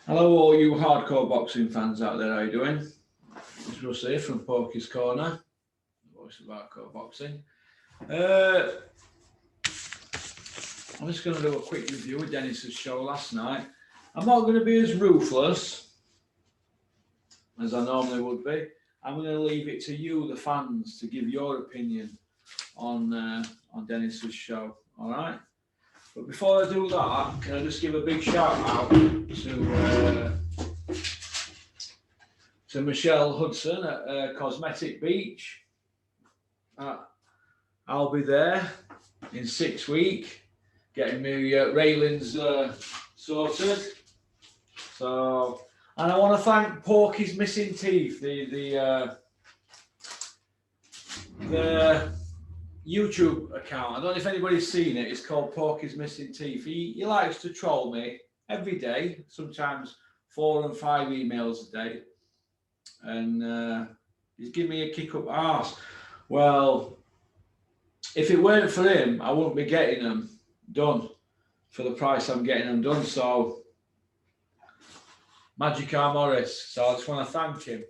Hello all you hardcore boxing fans out there, how you doing? It's Russ here from Porky's Corner, voice of hardcore boxing. I'm just going to do a quick review of Dennis's show last night. I'm not going to be as ruthless as I normally would be. I'm going to leave it to you, the fans, to give your opinion on Dennis's show, alright? But before I do that, can I just give a big shout out to Michelle Hudson at Cosmetic Beach. I'll be there in 6 weeks, getting my railings sorted. So, and I want to thank Porky's Missing Teeth, the YouTube account. I don't know if anybody's seen it. It's called Porky's Missing Teeth. He likes to troll me every day, sometimes 4 and 5 emails a day, and he's giving me a kick up arse. Well, if it weren't for him, I wouldn't be getting them done for the price I'm getting them done. So, Magic R. Morris. So I just want to thank him,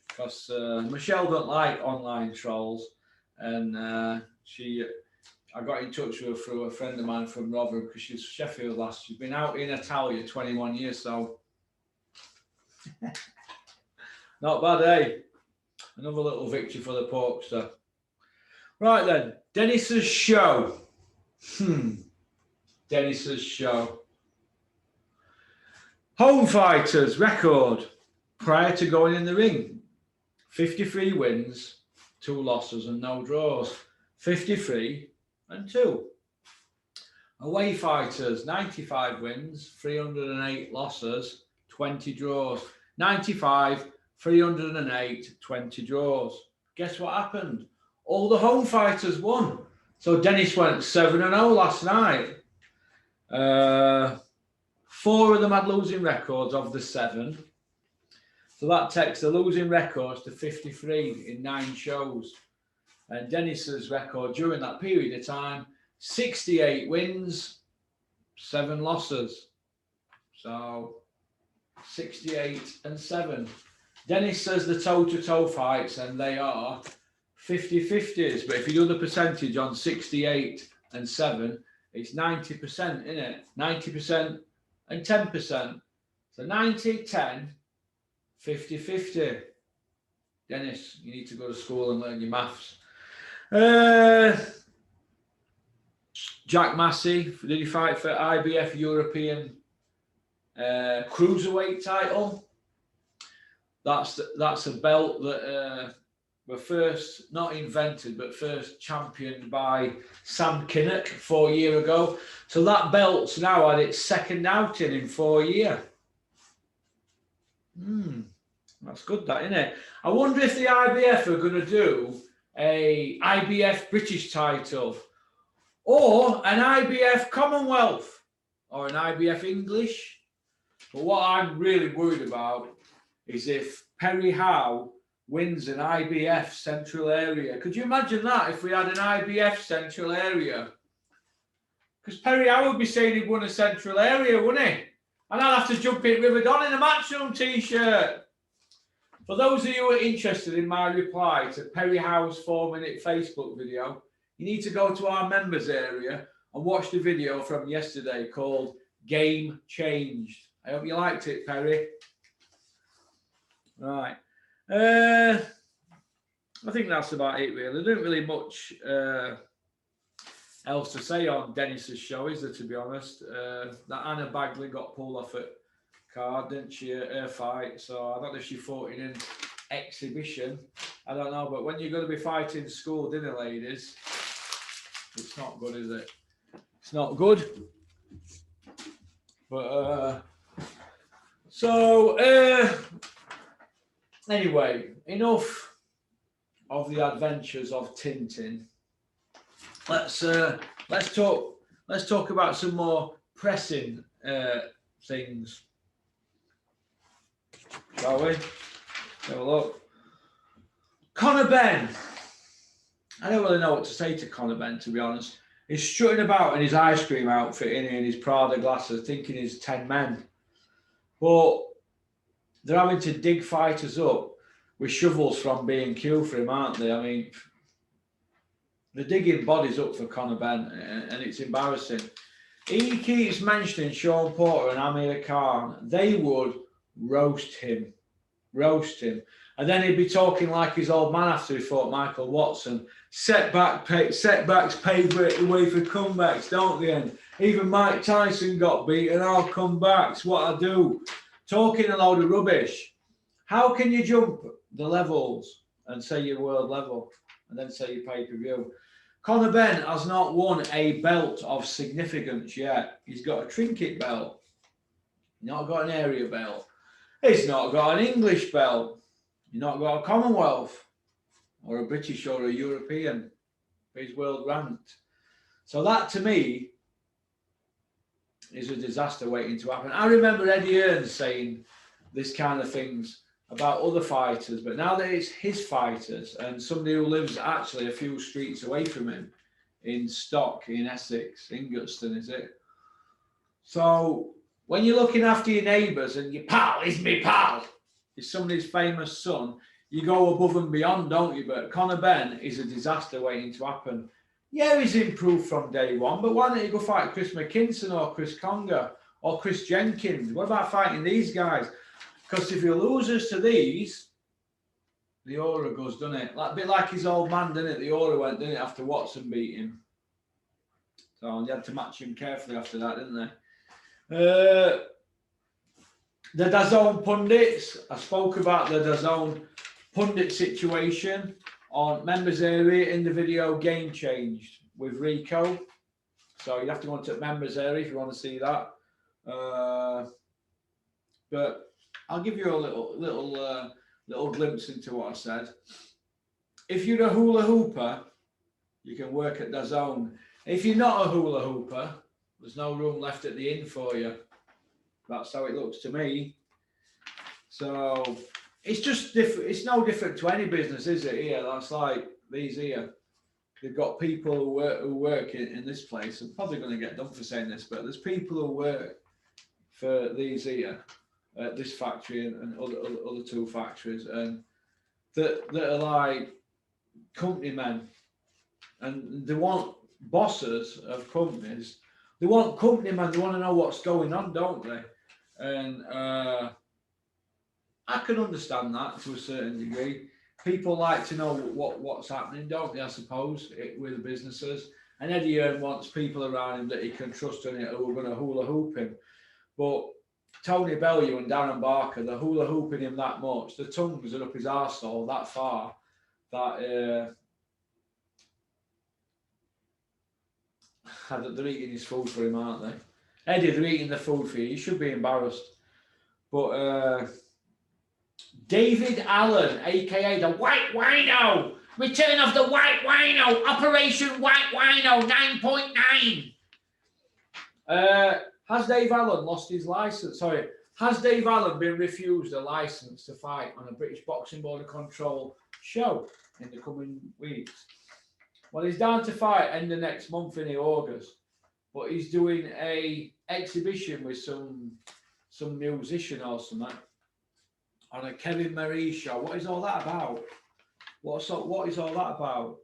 because Michelle don't like online trolls, and I got in touch with her through a friend of mine from Rotherham, because she's Sheffield last. She's been out in Italia 21 years, so not bad, eh? Another little victory for the Porkster. Right then, Dennis's show. Dennis's show. Home fighters record prior to going in the ring: 53 wins, 2 losses and no draws. 53 and 2. Away fighters: 95 wins, 308 losses, 20 draws. 95, 308, 20 draws. Guess what happened? All the home fighters won. So Dennis went 7-0 last night. 4 of them had losing records of the 7. So that takes the losing records to 53 in 9 shows. And Dennis's record during that period of time, 68 wins, 7 losses. So 68 and 7. Dennis says the toe-to-toe fights, and they are 50-50s. But if you do the percentage on 68 and 7, it's 90%, isn't it? 90% and 10%. So 90, 10, 50-50. Dennis, you need to go to school and learn your maths. Jack Massey, did he fight for IBF European Cruiserweight title? That's a belt that were first, not invented, but first championed by Sam Kinnock 4 years ago. So that belt's now had its second outing in 4 years. That's good, that, isn't it? I wonder if the IBF are going to do a IBF British title, or an IBF Commonwealth, or an IBF English. But what I'm really worried about is if Perry Howe wins an IBF Central Area. Could you imagine that if we had an IBF Central Area? Because Perry Howe would be saying he'd won a Central Area, wouldn't he? And I'd have to jump in River Don in a Matchroom t-shirt. For those of you who are interested in my reply to Perry Howe's 4-minute Facebook video, you need to go to our members area and watch the video from yesterday called Game Changed. I hope you liked it, Perry. Right. I think that's about it, really. There isn't really much else to say on Dennis's show, is there, to be honest? That Anna Bagley got pulled off at card, didn't she, her fight? So I don't know if she fought in an exhibition. I don't know, but when you're going to be fighting school dinner ladies, it's not good, is it? It's not good. But anyway, enough of the adventures of Tintin. Let's talk about some more pressing things, shall we? Have a look. Conor Benn. I don't really know what to say to Conor Benn, to be honest. He's strutting about in his ice cream outfit, in his Prada glasses, thinking he's 10 men. But they're having to dig fighters up with shovels from B&Q for him, aren't they? I mean, they're digging bodies up for Conor Benn, and it's embarrassing. He keeps mentioning Sean Porter and Amir Khan. They would roast him. And then he'd be talking like his old man after he fought Michael Watson. Setbacks pave the way for comebacks, don't they? And even Mike Tyson got beaten. I'll come back. It's what I do. Talking a load of rubbish. How can you jump the levels and say you're world level and then say you pay-per-view? Conor Benn has not won a belt of significance yet. He's got a trinket belt. He's not got an area belt. He's not got an English belt. He's not got a Commonwealth or a British or a European. He's world ranked. So that, to me, is a disaster waiting to happen. I remember Eddie Hearn saying this kind of things about other fighters, but now that it's his fighters and somebody who lives actually a few streets away from him in Stock, in Essex, Ingatstone, is it? So when you're looking after your neighbours and your pal is me pal, is somebody's famous son, you go above and beyond, don't you? But Conor Benn is a disaster waiting to happen. Yeah, he's improved from day one, but why don't you go fight Chris McKinson or Chris Conger or Chris Jenkins? What about fighting these guys? Because if he loses to these, the aura goes, doesn't it? Like, a bit like his old man, didn't it? The aura went, didn't it, after Watson beat him. So they had to match him carefully after that, didn't they? The DAZN pundits, I spoke about the DAZN pundit situation on members area in the video Game Changed with Rico. So you have to go into members area if you want to see that. But I'll give you a little glimpse into what I said. If you're a hula hooper, you can work at DAZN. If you're not a hula hooper, there's no room left at the inn for you. That's how it looks to me. So it's just different. It's no different to any business, is it? Here, that's like these here. They've got people who work in this place. I'm probably going to get done for saying this, but there's people who work for these here, this factory and other two factories, and that are like company men, and they want bosses of companies. They want company men. They want to know what's going on, don't they? And I can understand that to a certain degree. People like to know what's happening, don't they, I suppose, with businesses. And Eddie Hearn wants people around him that he can trust in it who are going to hula hoop him. But Tony Bellew and Darren Barker, they're hula hooping him that much. The tongues are up his arsehole that far that they're eating his food for him, aren't they? Eddie, they're eating the food for you. You should be embarrassed. But David Allen, a.k.a. the White Wino. Return of the White Wino. Operation White Wino 9.9. Has Dave Allen lost his license? Sorry. Has Dave Allen been refused a license to fight on a British Boxing Board of Control show in the coming weeks? Well, he's down to fight end of next month in August. But he's doing a exhibition with some musician or something on a Kevin Marie show. What is all that about? What is all that about?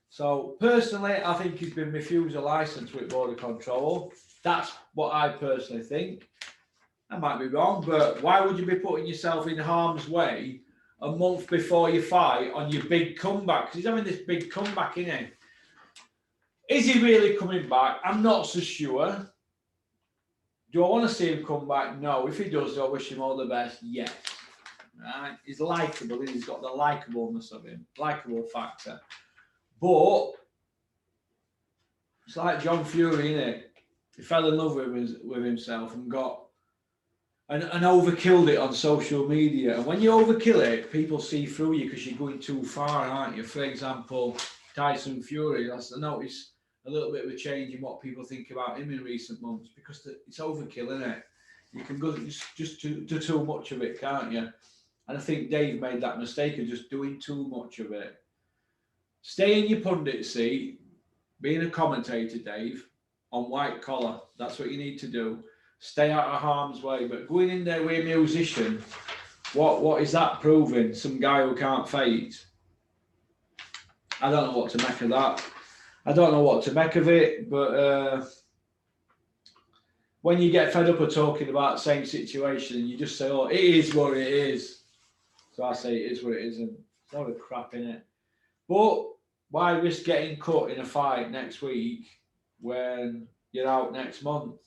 So personally, I think he's been refused a license with Border Control. That's what I personally think. I might be wrong, but why would you be putting yourself in harm's way a month before you fight on your big comeback? Because he's having this big comeback, isn't he? Is he really coming back? I'm not so sure. Do I want to see him come back? No. If he does, do I wish him all the best? Yes. Right? He's likeable. He's got the likeableness of him, likeable factor. But it's like John Fury, isn't it? He fell in love with himself and got and overkilled it on social media. And when you overkill it, people see through you because you're going too far, aren't you? For example, Tyson Fury. I noticed a little bit of a change in what people think about him in recent months because it's overkill, isn't it? You can go just do too much of it, can't you? And I think Dave made that mistake of just doing too much of it. Stay in your pundit seat, being a commentator, Dave, on White Collar. That's what you need to do. stay out of harm's way. But going in there with a musician, what is that proving? Some guy who can't fight? I don't know what to make of that. I don't know what to make of it, but when you get fed up of talking about the same situation, you just say, oh, it is what it is. So I say it is what it isn't. It's a lot of crap in it. But why risk getting cut in a fight next week when you're out next month?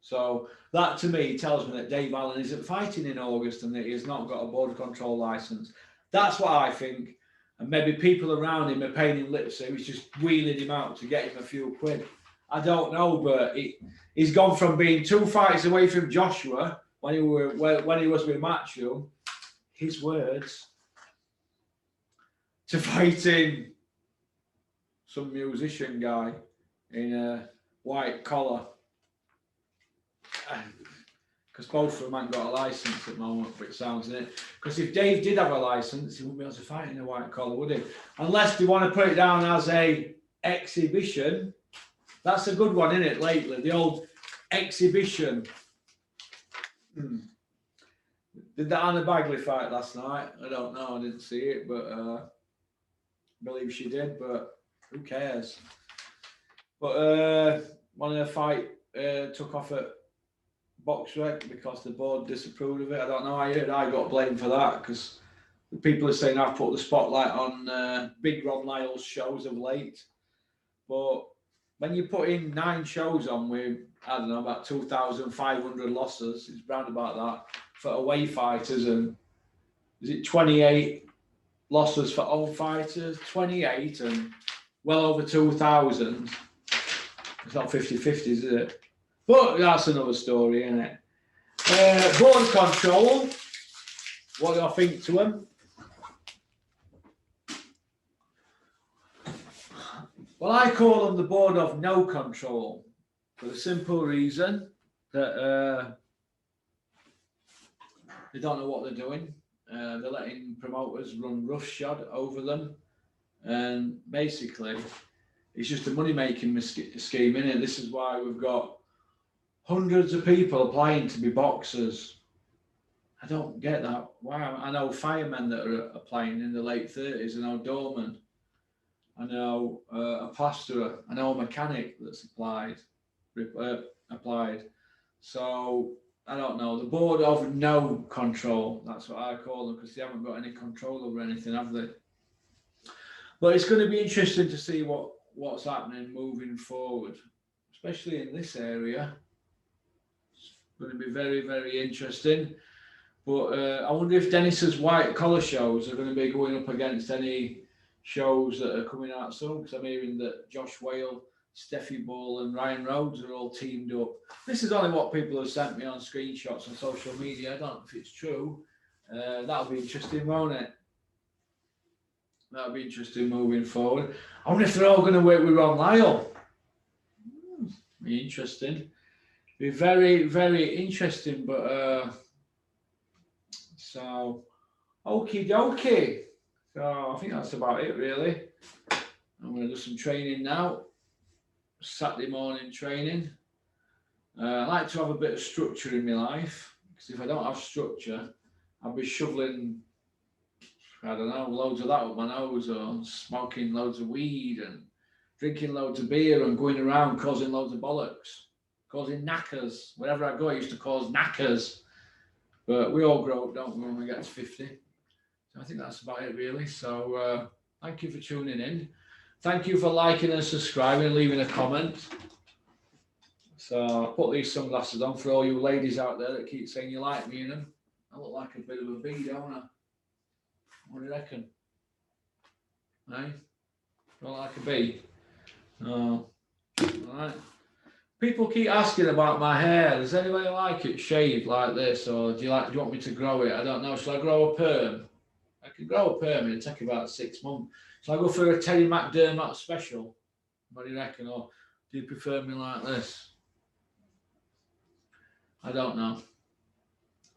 So that to me tells me that Dave Allen isn't fighting in August and that he has not got a border control license. That's what I think. And maybe people around him are paying him lip service, he's just wheeling him out to get him a few quid. I don't know, but he's gone from being 2 fights away from Joshua when he was with Matchroom, his words, to fighting some musician guy in a white collar. Because both of them haven't got a license at the moment, but it sounds in it. Because if Dave did have a license, he wouldn't be able to fight in a white collar, would he? Unless they want to put it down as a exhibition. That's a good one, isn't it, lately? The old exhibition. Did that Anna Bagley fight last night? I don't know. I didn't see it, but I believe she did, but who cares? But one of the fight took off at Boxrec because the board disapproved of it. I don't know. I heard I got blamed for that because the people are saying I've put the spotlight on Big Ron Lyle's shows of late. But when you put in 9 shows on with, I don't know, about 2,500 losses, it's round about that, for away fighters, and is it 28 losses for home fighters? 28 and well over 2,000. It's not 50-50s, is it? But that's another story, isn't it? Board control. What do I think to them? Well, I call them the board of no control for the simple reason that they don't know what they're doing. They're letting promoters run roughshod over them. And basically, it's just a money-making scheme, isn't it? This is why we've got hundreds of people applying to be boxers. I don't get that. Wow. I know firemen that are applying in the late 30s. I know doormen. I know a plasterer. I know a mechanic that's applied. So I don't know. The board of no control. That's what I call them, because they haven't got any control over anything, have they? But it's going to be interesting to see what's happening moving forward, especially in this area. It's going to be very, very interesting. But I wonder if Dennis's white collar shows are going to be going up against any shows that are coming out soon, because I'm hearing that Josh Whale, Steffi Ball and Ryan Rhodes are all teamed up. This is only what people have sent me on screenshots on social media. I don't know if it's true. That'll be interesting, won't it? That'll be interesting moving forward. I wonder if they're all going to work with Ron Lyle. Be interesting. Be very, very interesting. But so, okie dokie. So I think that's about it, really. I'm going to do some training now. Saturday morning training. I like to have a bit of structure in my life, because if I don't have structure, I'll be shoveling, I don't know, loads of that up my nose, or smoking loads of weed and drinking loads of beer and going around causing loads of bollocks, causing knackers. Wherever I go, I used to cause knackers. But we all grow up, don't we, when we get to 50. So I think that's about it, really. So thank you for tuning in. Thank you for liking and subscribing and leaving a comment. So I'll put these sunglasses on for all you ladies out there that keep saying you like me in them. I look like a bit of a bee, don't I? What do you reckon? Hey? Don't like a bee? Oh. All right. People keep asking about my hair. Does anybody like it shaved like this, or do you want me to grow it? I don't know. Shall I grow a perm? I can grow a perm. It'll take about 6 months. So I go for a Terry McDermott special. What do you reckon? Or do you prefer me like this? I don't know.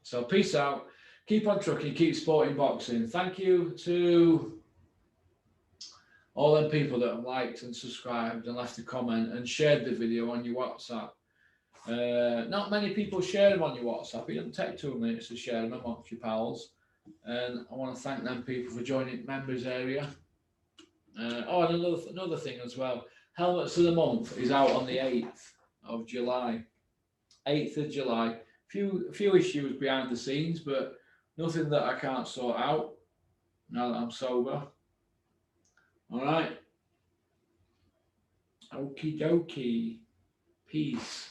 So peace out. Keep on trucking. Keep sporting boxing. Thank you to all them people that have liked and subscribed and left a comment and shared the video on your WhatsApp. Not many people share them on your WhatsApp. It doesn't take 2 minutes to share them amongst your pals. And I want to thank them people for joining members area. And another thing as well. Helmets of the Month is out on the 8th of July. 8th of July. Few issues behind the scenes, but nothing that I can't sort out now that I'm sober. All right. Okie dokie. Peace.